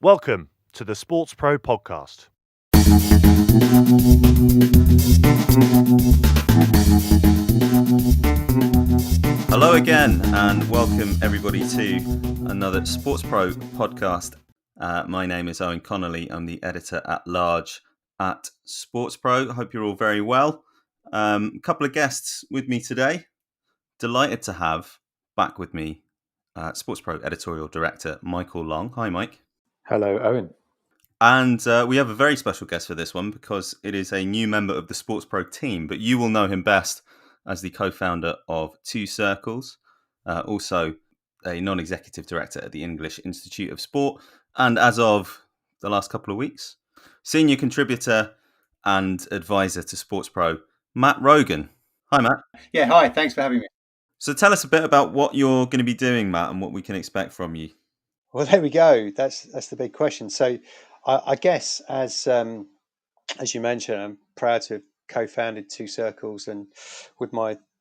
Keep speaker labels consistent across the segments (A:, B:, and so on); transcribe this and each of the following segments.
A: Welcome to the SportsPro Podcast.
B: Hello again, and welcome everybody to another SportsPro Podcast. My name is Eoin Connolly. I'm the editor at large at SportsPro. I hope you're all very well. A couple of guests with me today. Delighted to have back with me SportsPro editorial director Michael Long. Hi, Mike.
C: Hello, Owen.
B: And we have a very special guest for this one because it is a new member of the SportsPro team, but you will know him best as the co-founder of Two Circles, also a non-executive director at the English Institute of Sport, and as of the last couple of weeks, senior contributor and advisor to SportsPro, Matt Rogan. Hi, Matt.
D: Yeah, hi. Thanks for having me.
B: So tell us a bit about what you're going to be doing, Matt, and what we can expect from you.
D: Well, there we go. That's the big question. So, I guess as you mentioned, I'm proud to have co-founded Two Circles, and we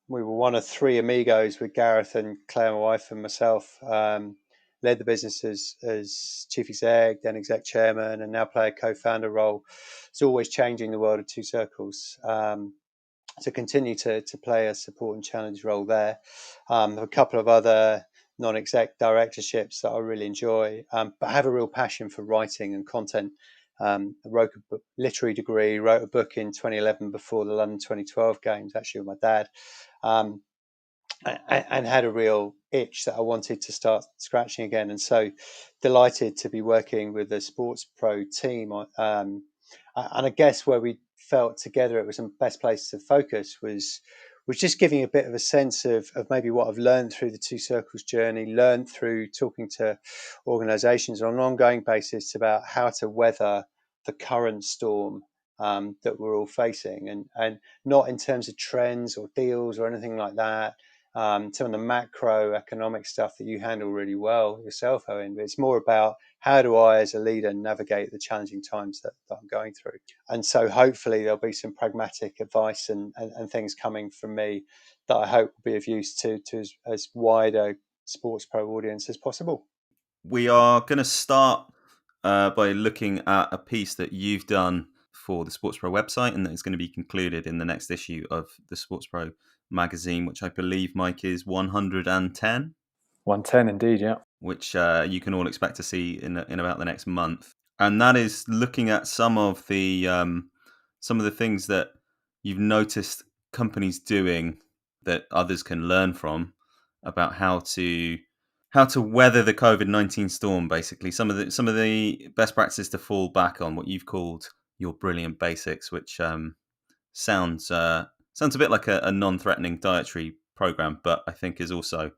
D: were one of three amigos with Gareth and Claire, my wife, and myself. Led the business as chief exec, then exec chairman, and now play a co-founder role. It's always changing the world of Two Circles. To continue to play a support and challenge role there. A couple of other non-exec directorships that I really enjoy, but I have a real passion for writing and content. I wrote a book, literary degree, wrote a book in 2011 before the London 2012 games, actually with my dad, and had a real itch that I wanted to start scratching again. And so delighted to be working with the SportsPro team. And I guess where we felt together it was the best place to focus was just giving a bit of a sense of maybe what I've learned through the Two Circles journey, learned through talking to organisations on an ongoing basis about how to weather the current storm that we're all facing, and not in terms of trends or deals or anything like that. Some of the macroeconomic stuff that you handle really well yourself, Owen, but it's more about how do I as a leader navigate the challenging times that I'm going through. And so hopefully there'll be some pragmatic advice and things coming from me that I hope will be of use to as wide a SportsPro audience as possible.
B: We are going to start by looking at a piece that you've done for the SportsPro website, and that is going to be concluded in the next issue of the SportsPro magazine, which I believe, Mike, is 110.
C: 110 indeed, yeah.
B: Which you can all expect to see in about the next month, and that is looking at some of the things that you've noticed companies doing that others can learn from about how to weather the Covid-19 storm. Basically, some of the best practices to fall back on, what you've called your brilliant basics, which sounds a bit like a non-threatening dietary program, but I think is also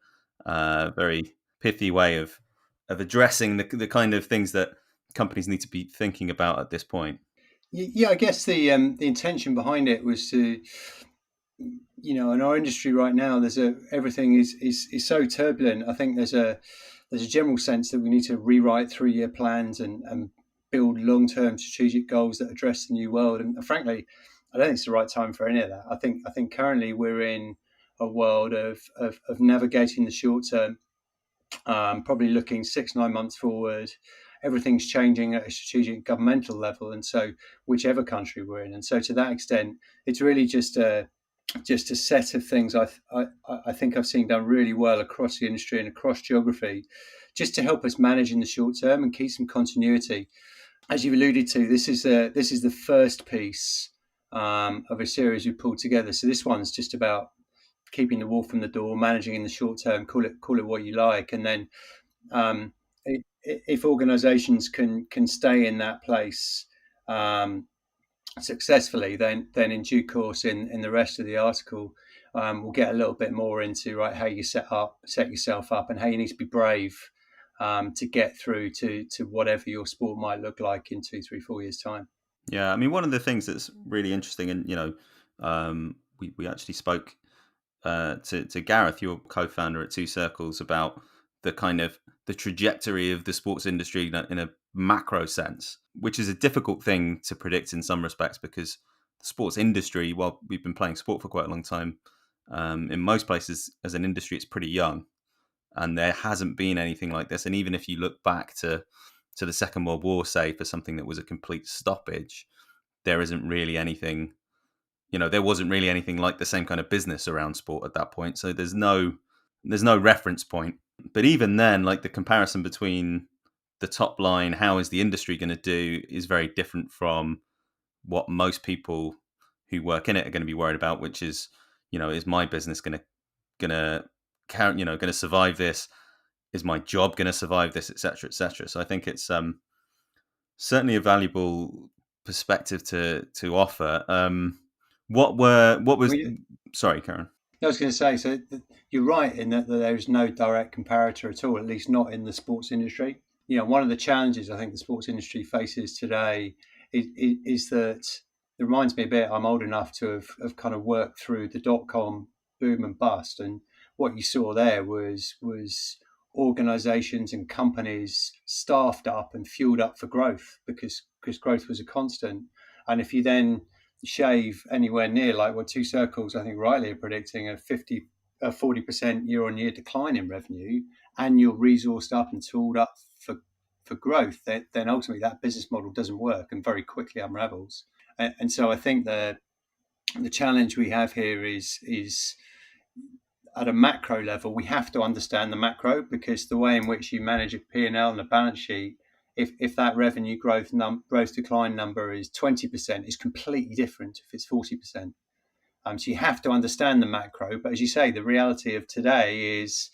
B: very pithy way of addressing the kind of things that companies need to be thinking about at this point.
D: Yeah, I guess the intention behind it was to, in our industry right now, everything is so turbulent. I think there's a general sense that we need to rewrite 3-year plans and build long-term strategic goals that address the new world. And frankly, I don't think it's the right time for any of that. I think currently we're in a world of navigating the short term, probably looking 6-9 months forward. Everything's changing at a strategic governmental level, and so whichever country we're in. And so to that extent, it's really just a set of things I think I've seen done really well across the industry and across geography, just to help us manage in the short term and keep some continuity. As you've alluded to, this is the first piece of a series we pulled together. So this one's just about keeping the wolf from the door, managing in the short term, call it what you like. And then if organizations can stay in that place successfully, then in due course in the rest of the article, we'll get a little bit more into how you set yourself up and how you need to be brave to get through to whatever your sport might look like in 2, 3, 4 years' time.
B: Yeah, I mean, one of the things that's really interesting, and we actually spoke to Gareth, your co-founder at Two Circles, about the trajectory of the sports industry in a macro sense, which is a difficult thing to predict in some respects, because the sports industry, while we've been playing sport for quite a long time, in most places as an industry, it's pretty young, and there hasn't been anything like this. And even if you look back to to the Second World War, say, for something that was a complete stoppage, there isn't really anything, there wasn't really anything like the same kind of business around sport at that point. So there's no reference point. But even then, like, the comparison between the top line, how is the industry going to do, is very different from what most people who work in it are going to be worried about, which is, is my business going to survive this? Is my job going to survive this, etc., etc.? So I think it's certainly a valuable perspective to offer. Sorry, Karen.
D: I was going to say, so you're right in that there is no direct comparator at all, at least not in the sports industry. One of the challenges I think the sports industry faces today is that it reminds me a bit, I'm old enough to have kind of worked through the dot-com boom and bust. And what you saw there was organizations and companies staffed up and fueled up for growth because growth was a constant. And if you then shave anywhere near like what Two Circles, I think rightly are predicting, a 40% year-on-year decline in revenue, and you're resourced up and tooled up for growth, then ultimately that business model doesn't work and very quickly unravels. And so I think the challenge we have here is at a macro level, we have to understand the macro, because the way in which you manage a P&L and a balance sheet, if that revenue growth decline number is 20%, is completely different if it's 40%. So you have to understand the macro. But as you say, the reality of today is,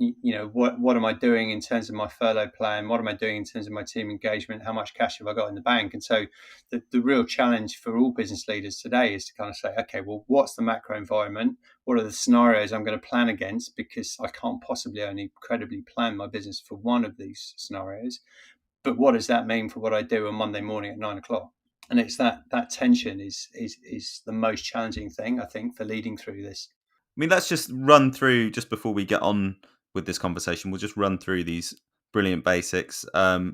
D: what am I doing in terms of my furlough plan? What am I doing in terms of my team engagement? How much cash have I got in the bank? And so the real challenge for all business leaders today is to kind of say, okay, well, what's the macro environment? What are the scenarios I'm going to plan against? Because I can't possibly only credibly plan my business for one of these scenarios. But what does that mean for what I do on Monday morning at 9:00? And it's that tension is the most challenging thing, I think, for leading through this.
B: I mean, let's just run through, just before we get on with this conversation, we'll just run through these brilliant basics.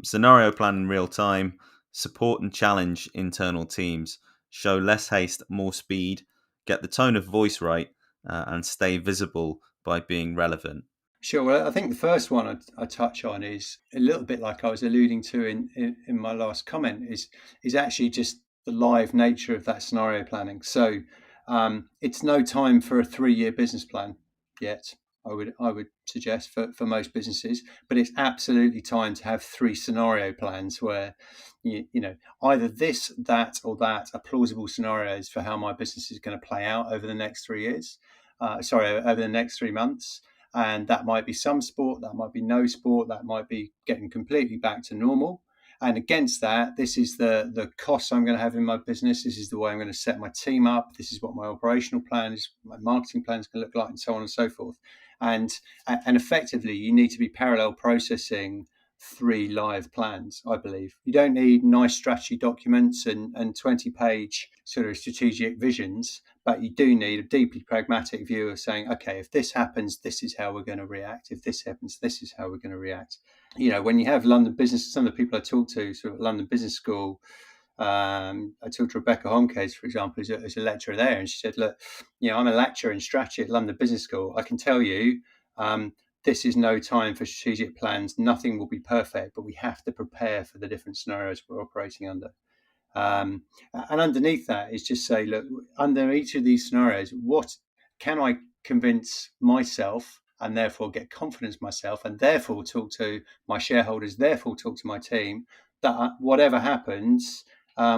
B: Scenario plan in real time, support and challenge internal teams, show less haste, more speed, get the tone of voice right, and stay visible by being relevant.
D: Sure. Well, I think the first one I touch on is a little bit like I was alluding to in my last comment, is actually just the live nature of that scenario planning. So it's no time for a 3-year business plan yet, I would suggest for most businesses, but it's absolutely time to have 3 scenario plans where either this, that, or that are plausible scenarios for how my business is going to play out over the next 3 years. Over the next 3 months. And that might be some sport, that might be no sport, that might be getting completely back to normal. And against that, this is the costs I'm going to have in my business. This is the way I'm going to set my team up. This is what my operational plan is, my marketing plan is going to look like, and so on and so forth. And effectively, you need to be parallel processing 3 live plans, I believe. You don't need nice strategy documents and 20-page sort of strategic visions, but you do need a deeply pragmatic view of saying, okay, if this happens, this is how we're going to react. If this happens, this is how we're going to react. When you have London Business, some of the people I talk to, sort of London Business School, I talked to Rebecca Homkes, for example, who's a lecturer there, and she said, look, I'm a lecturer in strategy at London Business School. I can tell you, this is no time for strategic plans. Nothing will be perfect, but we have to prepare for the different scenarios we're operating under. And underneath that is just say, look, under each of these scenarios, what can I convince myself and therefore get confidence myself and therefore talk to my shareholders, therefore talk to my team, that whatever happens,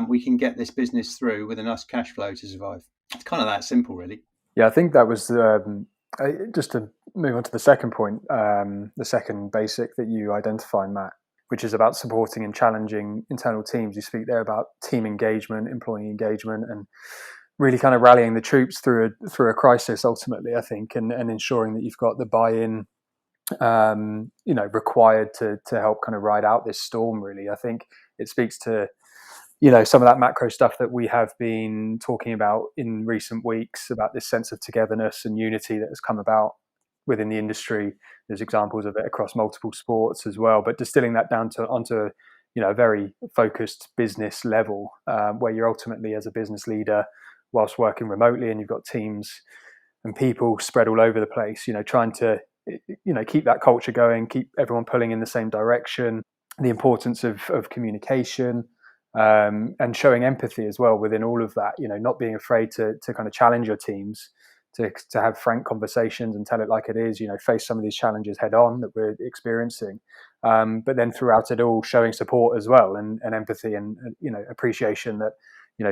D: we can get this business through with enough cash flow to survive. It's kind of that simple, really.
C: Yeah, I think that was just to move on to the second point, the second basic that you identified, Matt, which is about supporting and challenging internal teams. You speak there about team engagement, employee engagement, and really kind of rallying the troops through a crisis ultimately, I think, and ensuring that you've got the buy-in required to help kind of ride out this storm, really. I think it speaks to some of that macro stuff that we have been talking about in recent weeks, about this sense of togetherness and unity that has come about within the industry. There's examples of it across multiple sports as well, but distilling that down onto a very focused business level, where you're ultimately, as a business leader, whilst working remotely, and you've got teams and people spread all over the place, trying to keep that culture going, keep everyone pulling in the same direction, the importance of communication, and showing empathy as well within all of that. Not being afraid to kind of challenge your teams, to have frank conversations and tell it like it is. Face some of these challenges head on that we're experiencing, but then throughout it all, showing support as well, and empathy, and appreciation that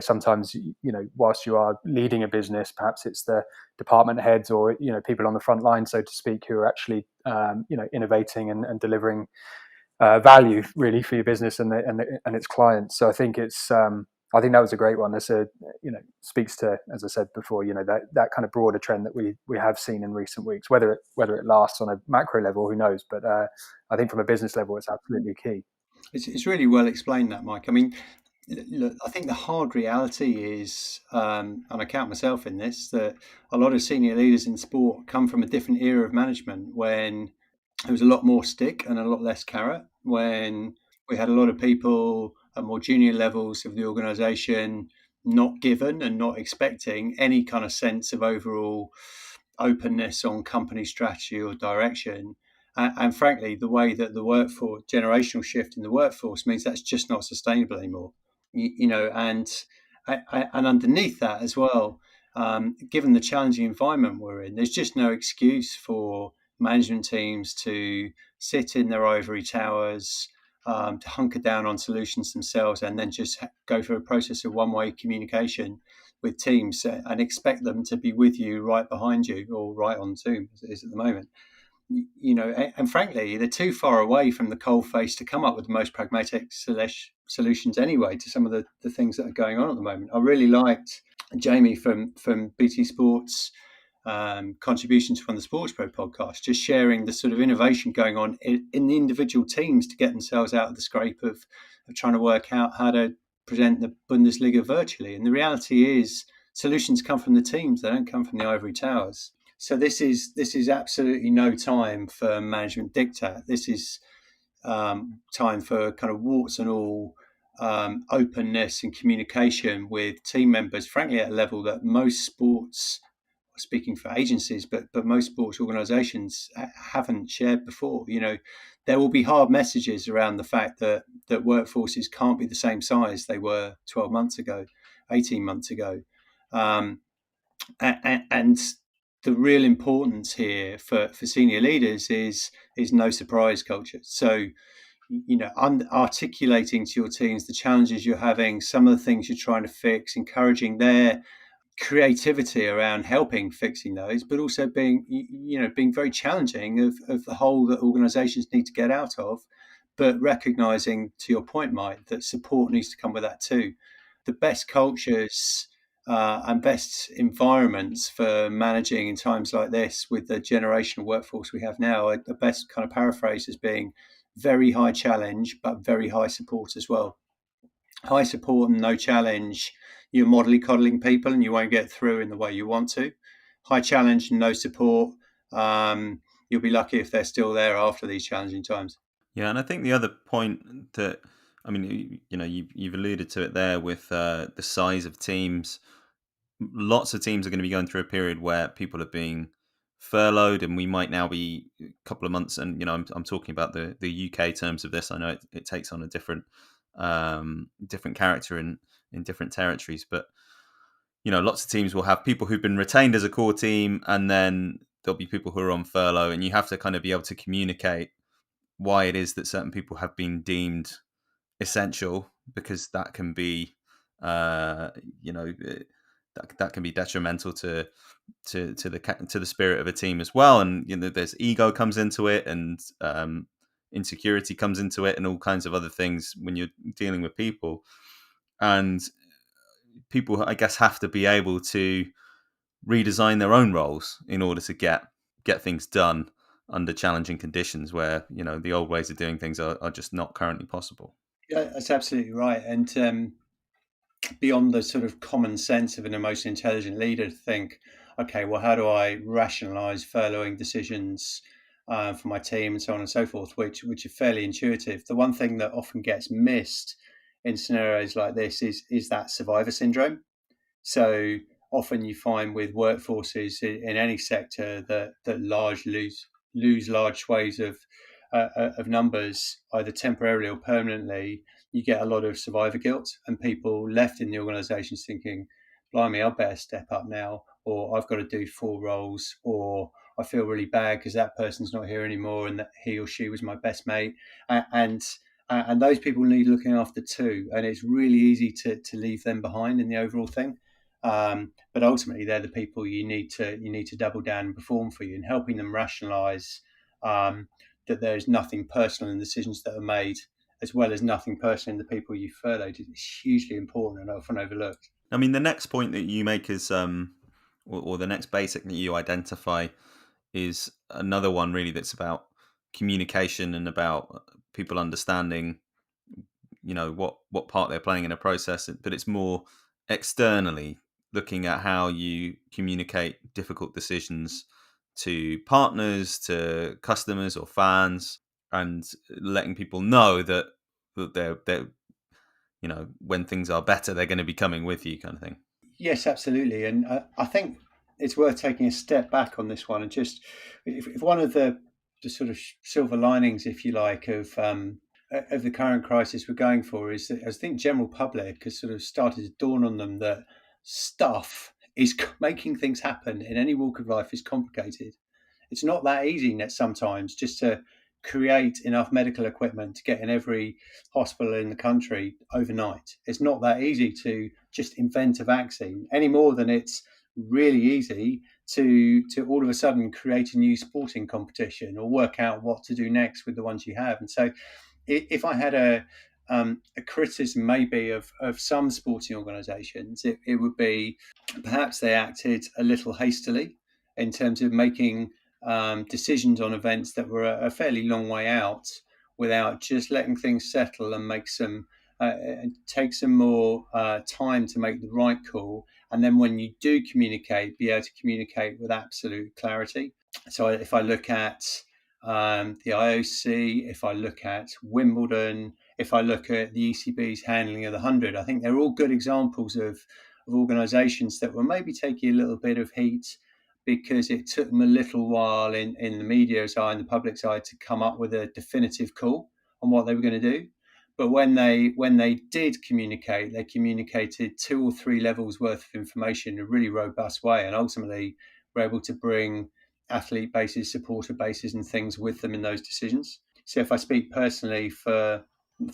C: sometimes whilst you are leading a business, perhaps it's the department heads or people on the front line, so to speak, who are actually innovating and delivering value really for your business and its clients. So I think I think that was a great one. This speaks to, as I said before, that kind of broader trend that we have seen in recent weeks. Whether it lasts on a macro level, who knows? But I think from a business level, it's absolutely key.
D: It's really well explained, that, Mike. I mean, look, I think the hard reality is, and I count myself in this, that a lot of senior leaders in sport come from a different era of management when there was a lot more stick and a lot less carrot, when we had a lot of people at more junior levels of the organisation not given and not expecting any kind of sense of overall openness on company strategy or direction. And frankly, the way that the workforce, generational shift in the workforce, means that's just not sustainable anymore. And underneath that as well, given the challenging environment we're in, there's just no excuse for management teams to sit in their ivory towers, to hunker down on solutions themselves, and then just go through a process of one-way communication with teams and expect them to be with you, right behind you, or right on Zoom, as it is at the moment. And frankly, they're too far away from the coalface to come up with the most pragmatic solutions anyway to some of the things that are going on at the moment. I really liked Jamie from BT Sports contributions from the SportsPro podcast, just sharing the sort of innovation going on in the individual teams to get themselves out of the scrape of trying to work out how to present the Bundesliga virtually. And the reality is, solutions come from the teams; they don't come from the ivory towers. So this is absolutely no time for management diktat. This is time for kind of warts and all openness and communication with team members, frankly, at a level that most sports, speaking for agencies, but most sports organisations haven't shared before. There will be hard messages around the fact that workforces can't be the same size they were 12 months ago, 18 months ago. And the real importance here for senior leaders is no surprise culture. So, articulating to your teams the challenges you're having, some of the things you're trying to fix, encouraging their creativity around helping fixing those, but also being very challenging of the hole that organizations need to get out of, but recognizing, to your point, Mike, that support needs to come with that too. The best cultures and best environments for managing in times like this, with the generational workforce we have now, are the best kind of paraphrase as being very high challenge, but very high support as well. High support and no challenge, you're modelly coddling people and you won't get through in the way you want to. High challenge and no support, you'll be lucky if they're still there after these challenging times.
B: Yeah, and I think the other point that, I mean, you've alluded to it there with the size of teams. Lots of teams are going to be going through a period where people are being furloughed, and we might now be a couple of months. And I'm talking about the UK terms of this. I know it takes on a different character in different territories, but lots of teams will have people who've been retained as a core team, and then there'll be people who are on furlough, and you have to kind of be able to communicate why it is that certain people have been deemed essential, because that can be that can be detrimental to the spirit of a team as well. And there's ego comes into it, and insecurity comes into it, and all kinds of other things when you're dealing with people. And people, I guess, have to be able to redesign their own roles in order to get things done under challenging conditions where the old ways of doing things are just not currently possible.
D: Yeah, that's absolutely right. And beyond the sort of common sense of an emotionally intelligent leader to think, okay, well, how do I rationalize furloughing decisions for my team and so on and so forth, which are fairly intuitive. The one thing that often gets missed in scenarios like this is that survivor syndrome. So often you find with workforces in any sector that large lose large swathes of of numbers, either temporarily or permanently, you get a lot of survivor guilt, and people left in the organisations thinking, blimey, I better step up now, or I've got to do 4 roles, or I feel really bad because that person's not here anymore and that he or she was my best mate. And those people need looking after too. And it's really easy to leave them behind in the overall thing. But ultimately, they're the people you need to double down and perform for you, and helping them rationalise that there's nothing personal in the decisions that are made, as well as nothing personal in the people you furloughed, is hugely important and often overlooked.
B: I mean, the next point that you make is, or the next basic that you identify is another one really that's about communication and about people understanding, what part they're playing in a process, but it's more externally looking at how you communicate difficult decisions to partners, to customers or fans, and letting people know that they're when things are better, they're going to be coming with you, kind of thing.
D: Yes, absolutely. And I think it's worth taking a step back on this one, and just if one of the sort of silver linings, if you like, of the current crisis we're going for is that I think general public has sort of started to dawn on them that stuff is making things happen in any walk of life is complicated. It's not that easy sometimes just to create enough medical equipment to get in every hospital in the country overnight. It's not that easy to just invent a vaccine any more than it's really easy to all of a sudden create a new sporting competition or work out what to do next with the ones you have. And so if I had a criticism maybe of some sporting organisations, it would be perhaps they acted a little hastily in terms of making decisions on events that were a fairly long way out, without just letting things settle and take some more time to make the right call. And then when you do communicate, be able to communicate with absolute clarity. So if I look at the IOC, if I look at Wimbledon, if I look at the ECB's handling of the 100, I think they're all good examples of organisations that were maybe taking a little bit of heat because it took them a little while in the media's eye and the public's eye to come up with a definitive call on what they were going to do. But when they did communicate, they communicated 2 or 3 levels worth of information in a really robust way, and ultimately were able to bring athlete bases, supporter bases, and things with them in those decisions. So if I speak personally for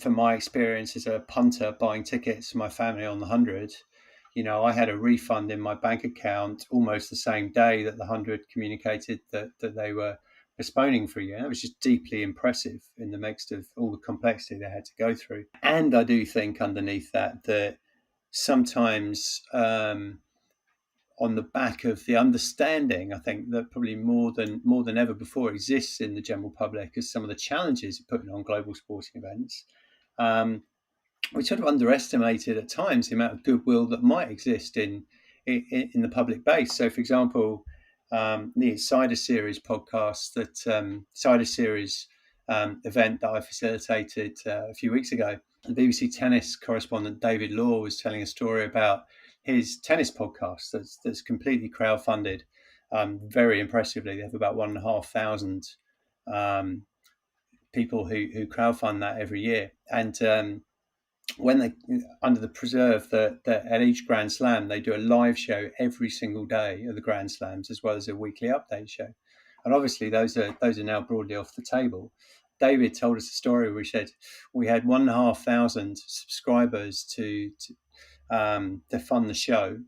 D: my experience as a punter buying tickets for my family on the 100, I had a refund in my bank account almost the same day that the 100 communicated that they were postponing for a year. It was just deeply impressive in the midst of all the complexity they had to go through. And I do think underneath that sometimes on the back of the understanding, I think that probably more than ever before exists in the general public as some of the challenges of putting on global sporting events. We sort of underestimated at times the amount of goodwill that might exist in the public base. So, for example, the Cider Series podcast, Cider Series event that I facilitated a few weeks ago, the BBC tennis correspondent David Law was telling a story about his tennis podcast that's completely crowdfunded. Very impressively, they have about 1,500 people who crowdfund that every year, and when they under the preserve that at each Grand Slam they do a live show every single day of the Grand Slams, as well as a weekly update show. And obviously those are now broadly off the table. David told us a story where he said we had 1,500 subscribers to fund the show,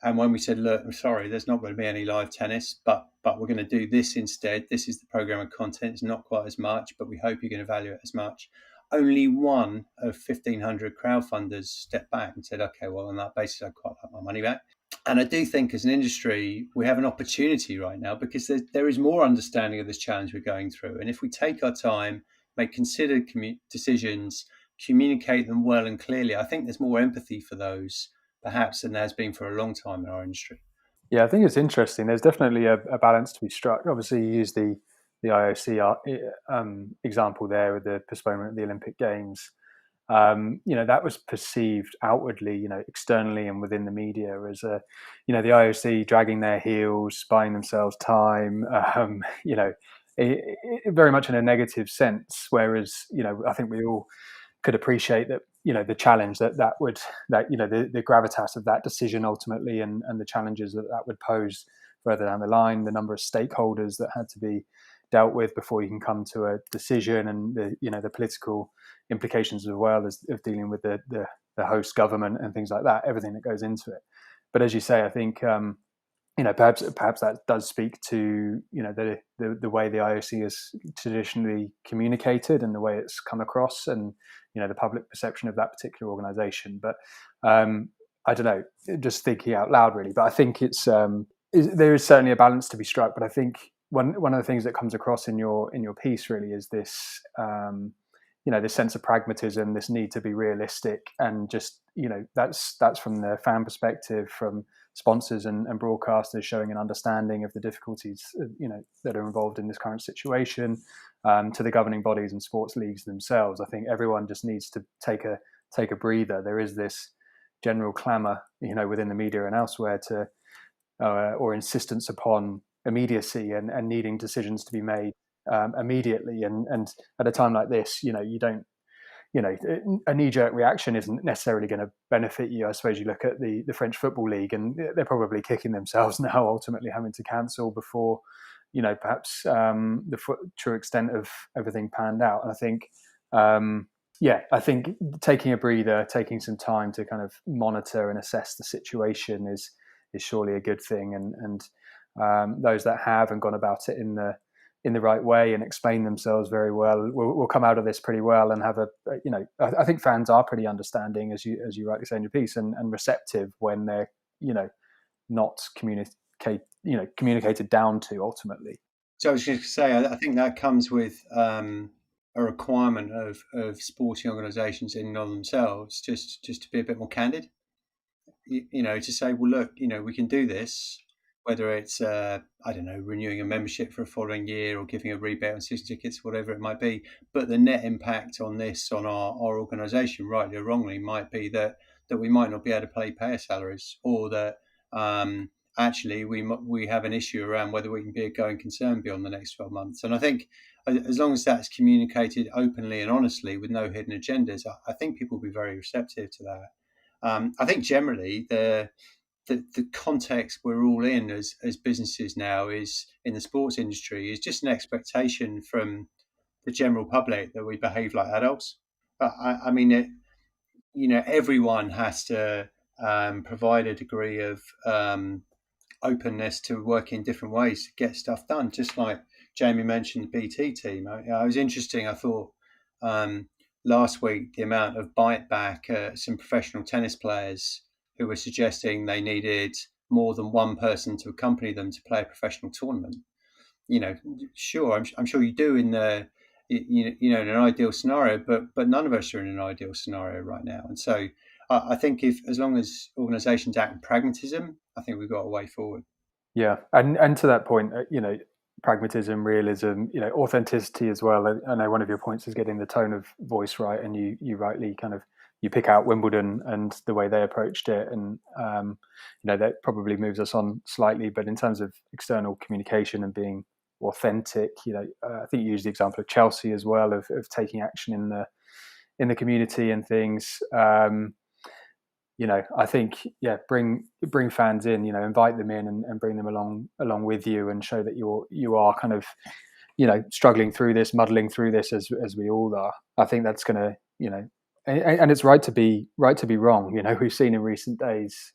D: and when we said, look, I'm sorry, there's not going to be any live tennis, but we're going to do this instead. This is the program of content. It's not quite as much, but we hope you're going to value it as much. Only one of 1,500 crowdfunders stepped back and said, okay, well, on that basis, I'd quite like my money back. And I do think as an industry, we have an opportunity right now because there is more understanding of this challenge we're going through. And if we take our time, make considered decisions, communicate them well and clearly, I think there's more empathy for those perhaps than there has been for a long time in our industry.
C: Yeah, I think it's interesting. There's definitely a balance to be struck. Obviously, you use the IOC example there with the postponement of the Olympic Games. That was perceived outwardly, externally and within the media as the IOC dragging their heels, buying themselves time, very much in a negative sense. Whereas, I think we all could appreciate that, the challenge the gravitas of that decision ultimately, and the challenges that would pose further down the line, the number of stakeholders that had to be dealt with before you can come to a decision, and the political implications as well as of dealing with the host government and things like that, everything that goes into it. But as you say, I think perhaps that does speak to the way the IOC is traditionally communicated and the way it's come across, and the public perception of that particular organisation. But I don't know, just thinking out loud really. But I think there is certainly a balance to be struck. But I think one of the things that comes across in your piece really is this this sense of pragmatism, this need to be realistic, and just that's from the fan perspective, from sponsors and broadcasters showing an understanding of the difficulties that are involved in this current situation, to the governing bodies and sports leagues themselves. I think everyone just needs to take a breather. There is this general clamour within the media and elsewhere to or insistence upon immediacy and needing decisions to be made immediately, and at a time like this, you don't a knee-jerk reaction isn't necessarily going to benefit you. I suppose you look at the French Football League, and they're probably kicking themselves now, ultimately having to cancel before perhaps the true extent of everything panned out. And I think I think taking a breather, taking some time to kind of monitor and assess the situation is surely a good thing, and those that have and gone about it in the right way and explain themselves very well will come out of this pretty well, and have I think fans are pretty understanding, as you rightly say in your piece, and receptive when they're not communicated down to ultimately.
D: So I was just going to say, I think that comes with a requirement of sporting organisations in and of themselves, just to be a bit more candid. To say, well, look, we can do this. Whether it's, renewing a membership for a following year or giving a rebate on season tickets, whatever it might be. But the net impact on this, on our organisation, rightly or wrongly, might be that we might not be able to pay player salaries, or that actually we have an issue around whether we can be a going concern beyond the next 12 months. And I think as long as that's communicated openly and honestly with no hidden agendas, I think people will be very receptive to that. I think generally the context we're all in as businesses now is in the sports industry is just an expectation from the general public that we behave like adults. But I mean, everyone has to provide a degree of openness to work in different ways to get stuff done. Just like Jamie mentioned, the BT team. I was interesting. I thought last week the amount of bite back some professional tennis players who were suggesting they needed more than one person to accompany them to play a professional tournament. Sure, I'm sure you do in in an ideal scenario, but none of us are in an ideal scenario right now. And so I think as long as organisations act with pragmatism, I think we've got a way forward.
C: Yeah, and to that point, pragmatism, realism, authenticity as well. I know one of your points is getting the tone of voice right, and you rightly kind of you pick out Wimbledon and the way they approached it, and that probably moves us on slightly. But in terms of external communication and being authentic, I think you used the example of Chelsea as well, of taking action in the community and things. I think bring fans in, invite them in and bring them along with you, and show that you are kind of struggling through this, muddling through this as we all are. I think that's going to and it's right to be wrong. We've seen in recent days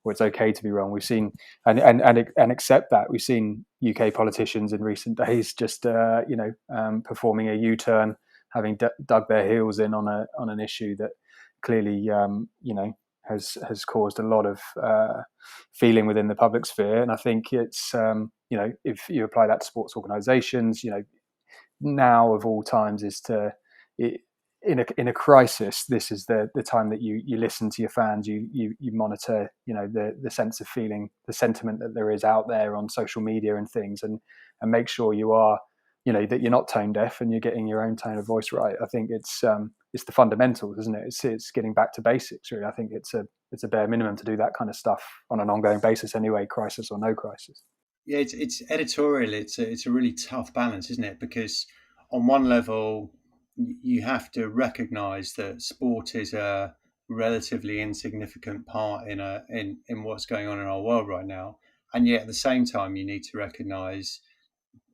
C: where it's okay to be wrong. We've seen and accept that. We've seen UK politicians in recent days just performing a U-turn, having dug their heels in on an issue that clearly has caused a lot of feeling within the public sphere. And I think it's if you apply that to sports organisations, now of all times is to in a crisis, this is the time that you listen to your fans, you monitor the sense of feeling, the sentiment that there is out there on social media and things, and make sure you are that you're not tone deaf and you're getting your own tone of voice right. I think it's the fundamentals, isn't it? It's getting back to basics, really. I think it's a bare minimum to do that kind of stuff on an ongoing basis anyway, crisis or no crisis.
D: Yeah, it's editorial. It's a really tough balance, isn't it? Because on one level, you have to recognise that sport is a relatively insignificant part in what's going on in our world right now, and yet at the same time, you need to recognise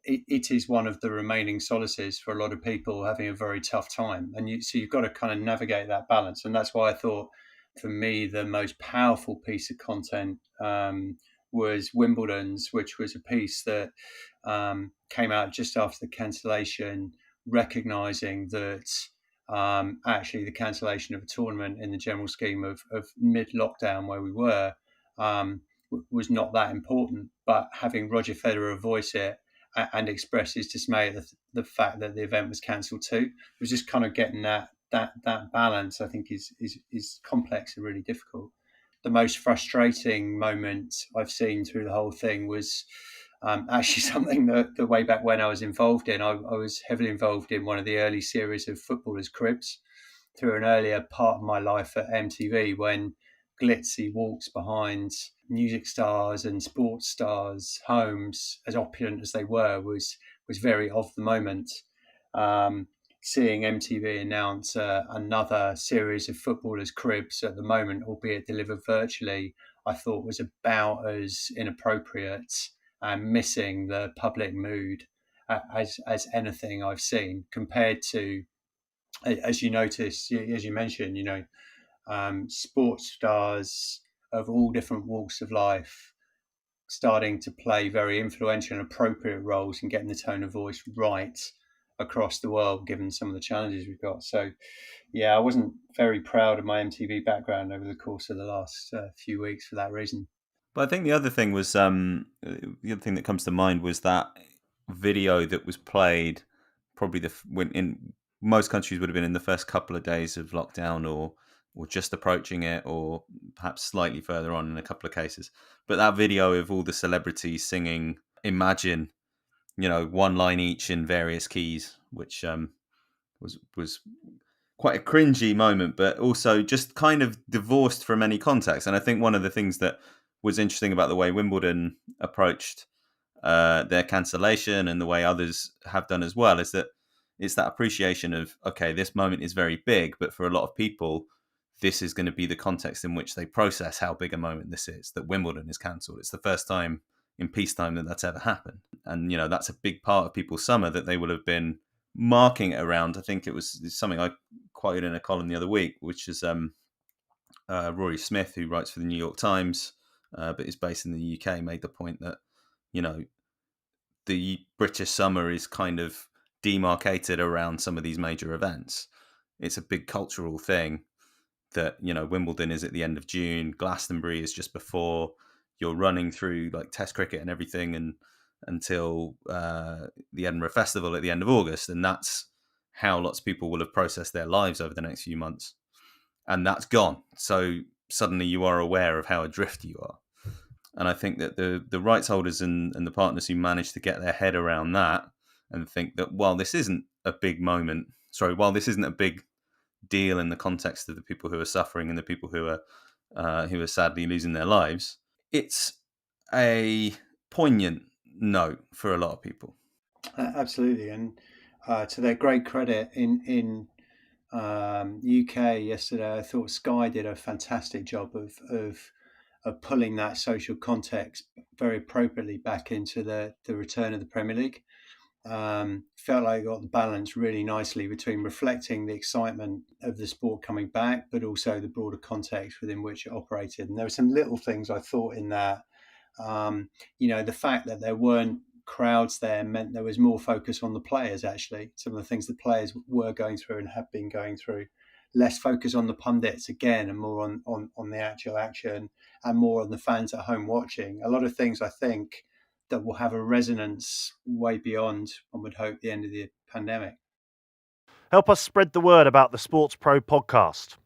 D: it is one of the remaining solaces for a lot of people having a very tough time, and so you've got to kind of navigate that balance, and that's why I thought, for me, the most powerful piece of content was Wimbledon's, which was a piece that came out just after the cancellation, recognising that actually the cancellation of a tournament in the general scheme of mid-lockdown where we were was not that important, but having Roger Federer voice it and express his dismay at the fact that the event was cancelled too. It was just kind of getting that balance, I think, is complex and really difficult. The most frustrating moment I've seen through the whole thing was actually something that way back when I was involved in. I was heavily involved in one of the early series of Footballers' Cribs through an earlier part of my life at MTV, when glitzy walks behind music stars and sports stars' homes, as opulent as they were, was very of the moment. Seeing MTV announce another series of Footballers' Cribs at the moment, albeit delivered virtually, I thought was about as inappropriate and missing the public mood as anything I've seen, compared to, as you noticed, as you mentioned, sports stars of all different walks of life starting to play very influential and appropriate roles in getting the tone of voice right across the world, given some of the challenges we've got. So, yeah, I wasn't very proud of my MTV background over the course of the last few weeks for that reason.
B: But I think the other thing was the other thing that comes to mind was that video that was played probably when in most countries would have been in the first couple of days of lockdown, or just approaching it, or perhaps slightly further on in a couple of cases. But that video of all the celebrities singing Imagine, one line each in various keys, which was quite a cringy moment, but also just kind of divorced from any context. And I think one of the things that was interesting about the way Wimbledon approached their cancellation, and the way others have done as well, is that it's that appreciation of, okay, this moment is very big, but for a lot of people, this is going to be the context in which they process how big a moment this is, that Wimbledon is cancelled. It's the first time in peacetime that that's ever happened. And, that's a big part of people's summer that they will have been marking it around. I think it was something I quoted in a column the other week, which is Rory Smith, who writes for the New York Times, but is based in the UK, made the point that, the British summer is kind of demarcated around some of these major events. It's a big cultural thing that, Wimbledon is at the end of June, Glastonbury is just before, you're running through like Test cricket and everything, and until the Edinburgh Festival at the end of August. And that's how lots of people will have processed their lives over the next few months. And that's gone. So suddenly you are aware of how adrift you are. And I think that the rights holders and the partners who manage to get their head around that and think that while this isn't a big deal in the context of the people who are suffering and the people who are sadly losing their lives, it's a poignant note for a lot of people.
D: Absolutely, and to their great credit, in UK yesterday, I thought Sky did a fantastic job of pulling that social context very appropriately back into the return of the Premier League. Felt like I got the balance really nicely between reflecting the excitement of the sport coming back, but also the broader context within which it operated. And there were some little things I thought in that. The fact that there weren't crowds there meant there was more focus on the players, actually. Some of the things the players were going through and have been going through. Less focus on the pundits again, and more on the actual action, and more on the fans at home watching. A lot of things, I think, that will have a resonance way beyond, one would hope, the end of the pandemic.
A: Help us spread the word about the SportsPro Podcast.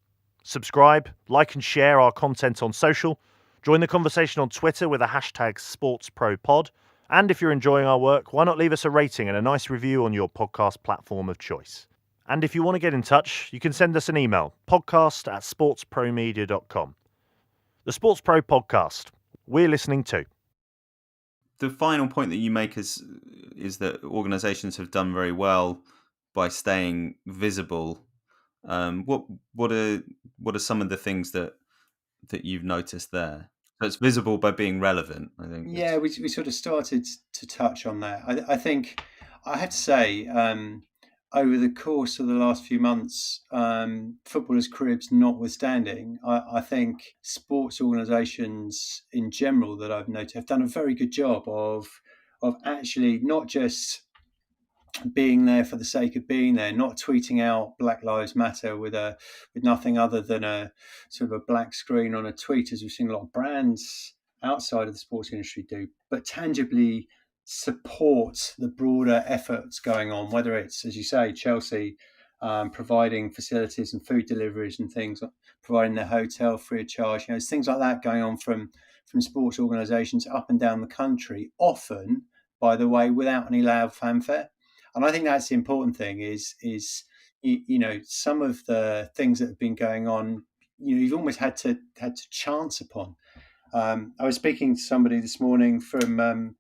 A: Subscribe, like and share our content on social. Join the conversation on Twitter with the hashtag SportsProPod. And if you're enjoying our work, why not leave us a rating and a nice review on your podcast platform of choice? And if you want to get in touch, you can send us an email, podcast@sportspromedia.com. The SportsPro Podcast. We're listening too.
B: the final point that you make is that organisations have done very well by staying visible. What are some of the things that you've noticed there? So it's visible by being relevant, I think.
D: Yeah, we sort of started to touch on that. I think I had to say, over the course of the last few months, footballers' cribs notwithstanding, I think sports organisations in general that I've noted have done a very good job of actually not just being there for the sake of being there, not tweeting out Black Lives Matter with nothing other than a sort of a black screen on a tweet, as we've seen a lot of brands outside of the sports industry do, but tangibly support the broader efforts going on, whether it's, as you say, Chelsea providing facilities and food deliveries and things, providing their hotel free of charge. There's things like that going on from sports organisations up and down the country, often, by the way, without any loud fanfare. And I think that's the important thing is some of the things that have been going on, you've almost had to chance upon. I was speaking to somebody this morning from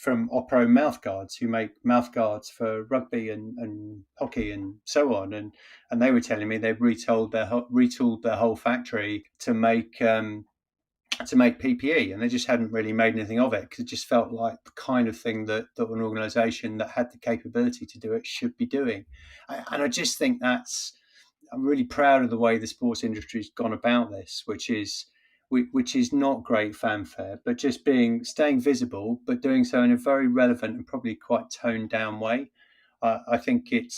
D: Opro Mouthguards, who make mouthguards for rugby and hockey and so on, and they were telling me they've retooled their whole factory to make PPE, and they just hadn't really made anything of it because it just felt like the kind of thing that an organisation that had the capability to do it should be doing. And I just think I'm really proud of the way the sports industry's gone about this, which is not great fanfare, but just staying visible, but doing so in a very relevant and probably quite toned down way. I think it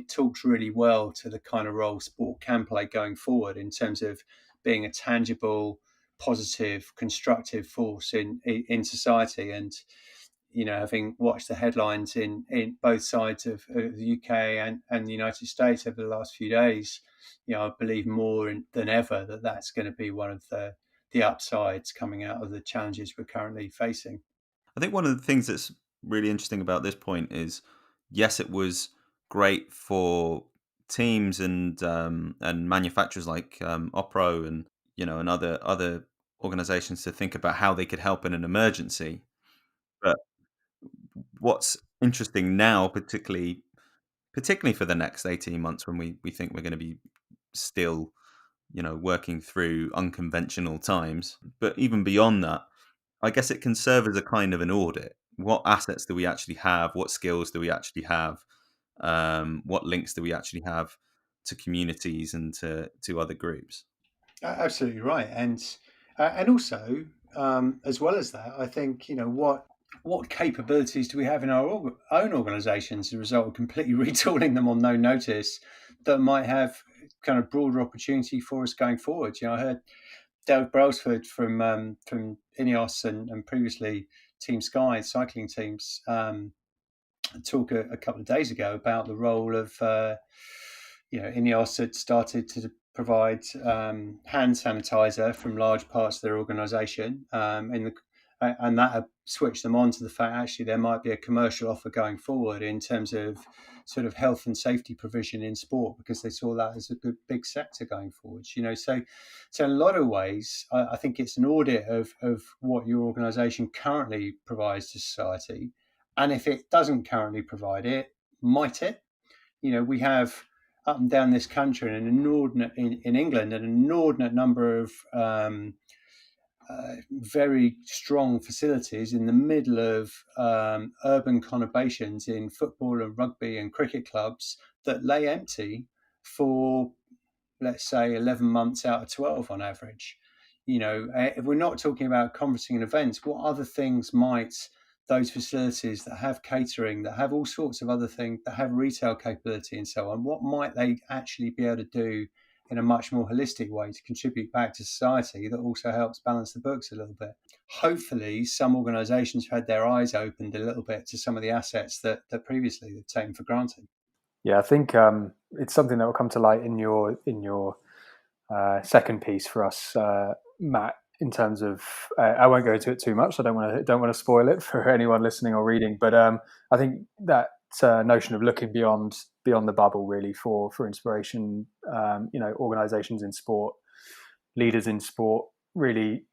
D: talks really well to the kind of role sport can play going forward in terms of being a tangible, positive, constructive force in society. And having watched the headlines in both sides of the UK and the United States over the last few days, I believe more than ever that that's going to be one of the upsides coming out of the challenges we're currently facing.
B: I think one of the things that's really interesting about this point is, yes, it was great for teams and manufacturers like Opro and and other organizations to think about how they could help in an emergency. But what's interesting now, particularly for the next 18 months, when we think we're going to be still working through unconventional times, but even beyond that, I guess it can serve as a kind of an audit. What assets do we actually have? What skills do we actually have? What links do we actually have to communities and to other groups?
D: Absolutely right, and also as well as that, I think what capabilities do we have in our own organisations as a result of completely retooling them on no notice that might have kind of broader opportunity for us going forward. I heard Dave Brailsford from Ineos and previously Team Sky cycling teams talk a couple of days ago about the role of Ineos had started to provide hand sanitizer from large parts of their organisation, and that had switched them on to the fact actually there might be a commercial offer going forward in terms of sort of health and safety provision in sport, because they saw that as a good big sector going forward. So in a lot of ways, I think it's an audit of what your organisation currently provides to society, and if it doesn't currently provide it, might it? We have up and down this country an inordinate in England an inordinate number of very strong facilities in the middle of urban conurbations in football and rugby and cricket clubs that lay empty for, let's say, 11 months out of 12 on average. If we're not talking about conferencing and events, what other things might those facilities that have catering, that have all sorts of other things, that have retail capability and so on, what might they actually be able to do in a much more holistic way to contribute back to society that also helps balance the books a little bit? Hopefully, some organisations have had their eyes opened a little bit to some of the assets that previously they've taken for granted.
C: Yeah, I think it's something that will come to light in your second piece for us, Matt. In terms of, I won't go into it too much. I don't want to spoil it for anyone listening or reading. But I think that notion of looking beyond the bubble really for inspiration, organisations in sport, leaders in sport, really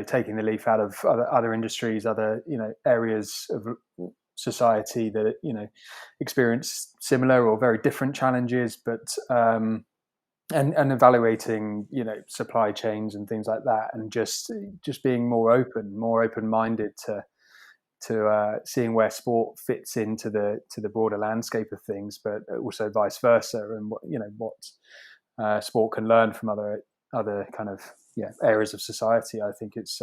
C: taking the leaf out of other industries, other areas of society that experience similar or very different challenges, but and evaluating supply chains and things like that, and just being more open-minded to seeing where sport fits into the broader landscape of things, but also vice versa, and what sport can learn from other kind of areas of society. I think it's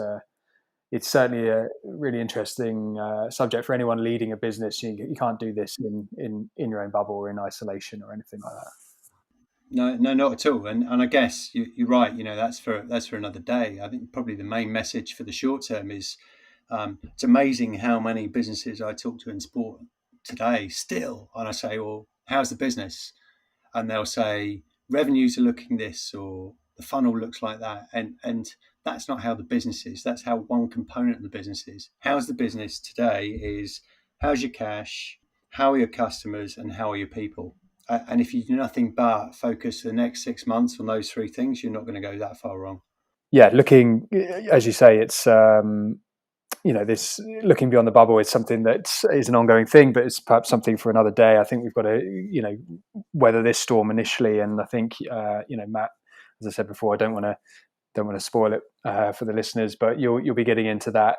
C: certainly a really interesting subject for anyone leading a business. You can't do this in your own bubble or in isolation or anything like that.
D: No, not at all. And I guess you're right. That's for another day. I think probably the main message for the short term is it's amazing how many businesses I talk to in sport today still, and I say, well, how's the business? And they'll say revenues are looking this, or the funnel looks like that, and that's not how the business is. That's how one component of the business is. How's the business today is how's your cash, how are your customers, and how are your people? And if you do nothing but focus the next 6 months on those three things, you're not going to go that far wrong.
C: Yeah, looking, as you say, it's this looking beyond the bubble is something that is an ongoing thing, but it's perhaps something for another day. I think we've got to weather this storm initially, and I think Matt, as I said before, I don't want to spoil it for the listeners, but you'll be getting into that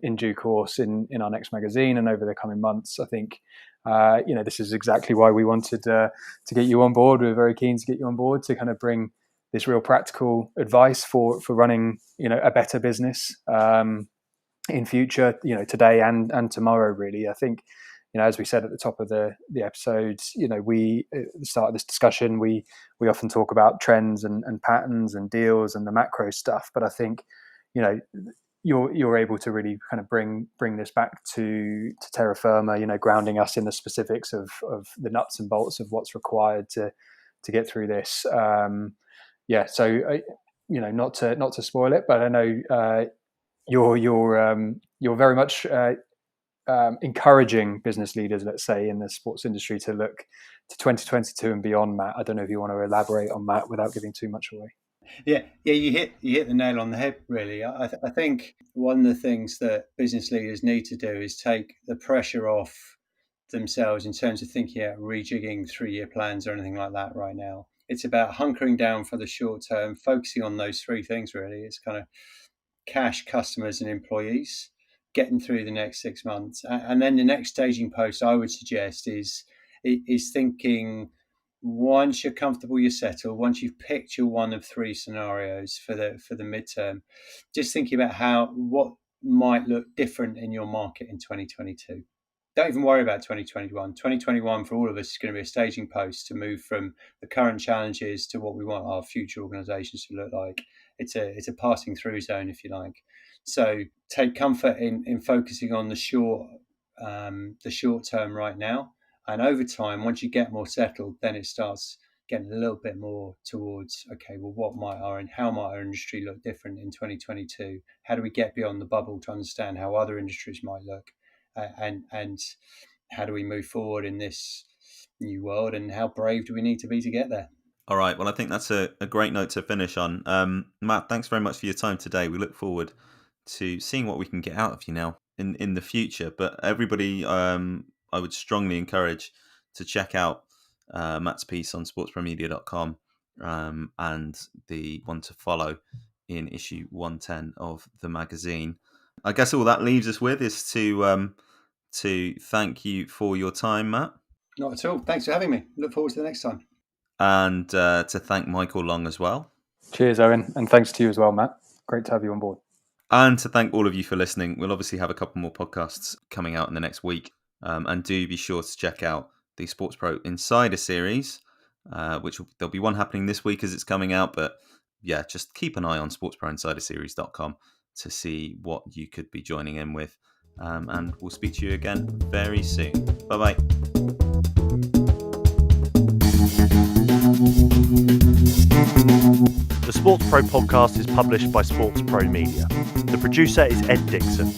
C: in due course in our next magazine and over the coming months. I think this is exactly why we wanted to get you on board. We were very keen to get you on board to kind of bring this real practical advice for running a better business in future, today and tomorrow. Really, I think as we said at the top of the episode, we at the start of this discussion, we often talk about trends and patterns and deals and the macro stuff, but I think you're able to really kind of bring this back to terra firma, grounding us in the specifics of the nuts and bolts of what's required to get through this. So not to spoil it, but I know you're very much encouraging business leaders, let's say, in the sports industry to look to 2022 and beyond. Matt, I don't know if you want to elaborate on that without giving too much away.
D: Yeah, you hit the nail on the head, really. I think one of the things that business leaders need to do is take the pressure off themselves in terms of thinking about rejigging 3-year plans or anything like that right now. It's about hunkering down for the short term, focusing on those three things, really. It's kind of cash, customers and employees, getting through the next 6 months. And then the next staging post I would suggest is thinking, once you're comfortable, you're settled, once you've picked your one of three scenarios for the midterm, just thinking about what might look different in your market in 2022. Don't even worry about 2021. 2021 for all of us is going to be a staging post to move from the current challenges to what we want our future organizations to look like. It's a passing through zone, if you like. So take comfort in focusing on the short term right now. And over time, once you get more settled, then it starts getting a little bit more towards, okay, well, how might our industry look different in 2022? How do we get beyond the bubble to understand how other industries might look? And how do we move forward in this new world? And how brave do we need to be to get there?
B: All right. Well, I think that's a great note to finish on. Matt, thanks very much for your time today. We look forward to seeing what we can get out of you now in the future. But everybody, I would strongly encourage to check out Matt's piece on sportspromedia.com and the one to follow in issue 110 of the magazine. I guess all that leaves us with is to thank you for your time, Matt.
D: Not at all. Thanks for having me. Look forward to the next time.
B: And to thank Michael Long as well.
C: Cheers, Eoin. And thanks to you as well, Matt. Great to have you on board.
B: And to thank all of you for listening. We'll obviously have a couple more podcasts coming out in the next week. And do be sure to check out the SportsPro Insider Series, which there'll be one happening this week as it's coming out. But yeah, just keep an eye on sportsproinsiderseries.com to see what you could be joining in with. And we'll speak to you again very soon. Bye-bye.
A: The SportsPro Podcast is published by SportsPro Media. The producer is Ed Dixon.